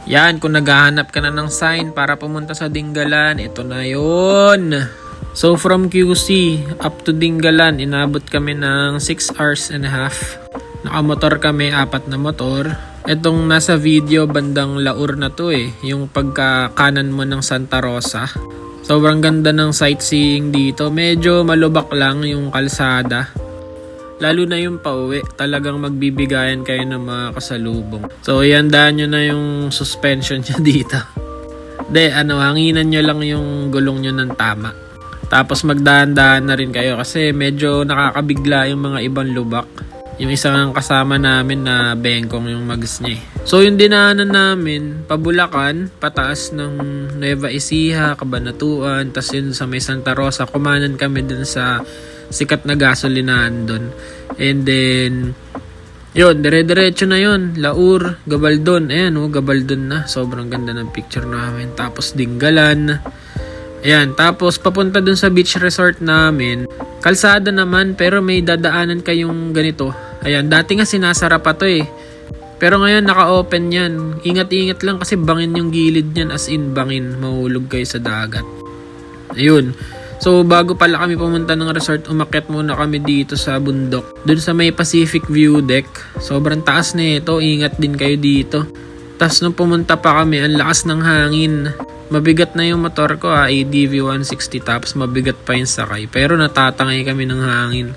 Yan, kung naghahanap ka na ng sign para pumunta sa Dingalan, ito na yun. So from QC up to Dingalan, inabot kami ng 6 hours and a half. Nakamotor kami, 4 na motor. Itong nasa video, bandang Laur na to yung pagka kanan mo ng Santa Rosa. Sobrang ganda ng sightseeing dito. Medyo malubak lang yung kalsada. Lalo na yung pauwi, talagang magbibigayan kayo ng mga kasalubong. So, iandaan nyo na yung suspension nyo dito. Hanginan nyo lang yung gulong nyo ng tama. Tapos magdahan-dahan na rin kayo kasi medyo nakakabigla yung mga ibang lubak. Yung isang kasama namin na bengkong yung mags niya. So, yung dinaanan namin, pabulakan, pataas ng Nueva Ecija, Cabanatuan, tas yun sa may Santa Rosa, kumanan kami dun sa sikat na gasolinahan doon. And then yun, dire-diretso na yun. Laur, Gabaldon. Ayan Gabaldon na. Sobrang ganda ng picture namin. Tapos Dingalan. Ayan, tapos papunta dun sa beach resort namin. Kalsada naman, pero may dadaanan kayong ganito. Ayan, dati nga sinasara pa to pero ngayon naka-open yan. Ingat-ingat lang kasi bangin yung gilid niyan, as in bangin. Mahulog kayo sa dagat. Ayun. So, bago pala kami pumunta ng resort, umakyat muna kami dito sa bundok. Dun sa may Pacific View Deck. Sobrang taas na ito. Ingat din kayo dito. Tapos nung pumunta pa kami, ang lakas ng hangin. Mabigat na yung motor ko, ADV 160. Tapos mabigat pa yung sakay. Pero natatangay kami ng hangin.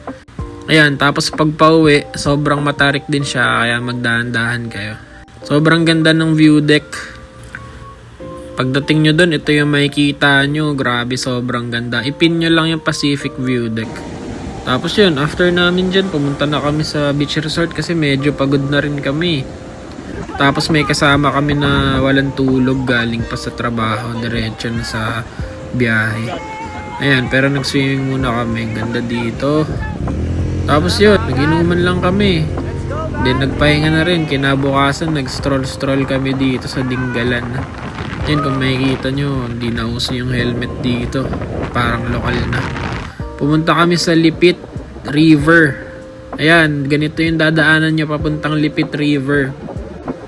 Ayan, tapos pag pauwi, sobrang matarik din siya. Kaya magdahan-dahan kayo. Sobrang ganda ng view deck. Pagdating nyo dun, ito yung makikita nyo. Grabe, sobrang ganda. Ipin nyo lang yung Pacific View Deck. Tapos yun, after namin dyan, pumunta na kami sa beach resort kasi medyo pagod na rin kami. Tapos may kasama kami na walang tulog galing pa sa trabaho. Diretso na sa biyahe. Ayan, pero nag-swimming muna kami. Ganda dito. Tapos yun, nag-inuman lang kami. Then nagpahinga na rin. Kinabukasan, nag-stroll kami dito sa Dingalan. Yan, kung makikita nyo, hindi na uso yung helmet dito. Parang lokal na. Pumunta kami sa Lipit River. Ayan, ganito yung dadaanan nyo papuntang Lipit River.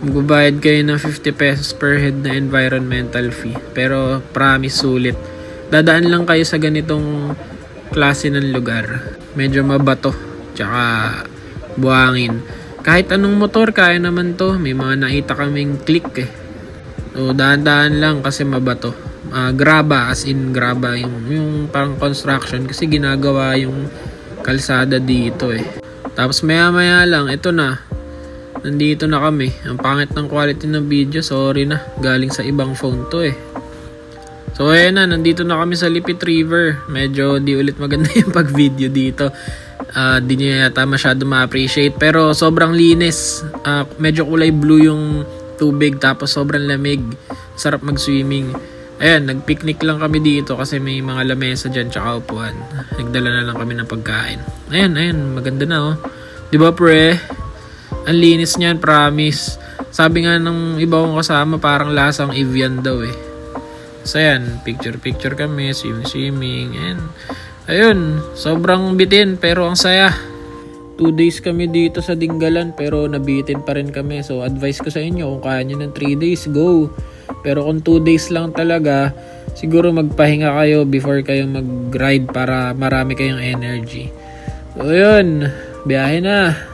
Magbabayad kayo ng 50 pesos per head na environmental fee. Pero promise, sulit. Dadaan lang kayo sa ganitong klase ng lugar. Medyo mabato. Tsaka buhangin. Kahit anong motor, kaya naman to. May mga nakita kaming click So, dahan-dahan lang kasi mabato. Graba, as in graba. Yung parang construction kasi ginagawa yung kalsada dito Tapos maya-maya lang, ito na. Nandito na kami. Ang pangit ng quality ng video, sorry na. Galing sa ibang phone to So, ayan na. Nandito na kami sa Lipit River. Medyo di ulit maganda yung pag-video dito. Di nyo yata masyado ma-appreciate. Pero sobrang linis. Medyo kulay blue yung tubig, tapos sobrang lamig. Sarap mag-swimming. Ayan, nag-picnic lang kami dito kasi may mga lamesa dyan tsaka upuan. Nagdala na lang kami ng pagkain. Ayan, maganda na Diba pre? Ang linis niyan, promise. Sabi nga ng iba kong kasama, parang lasang Evian daw So ayan, picture kami, swimming. Ayun, sobrang bitin pero ang saya. 2 days kami dito sa Dingalan pero nabitin pa rin kami. So advice ko sa inyo, kung kaya nyo ng 3 days, go. Pero kung 2 days lang talaga, siguro magpahinga kayo before kayo mag-ride para marami kayong energy. So yun, biyahe na.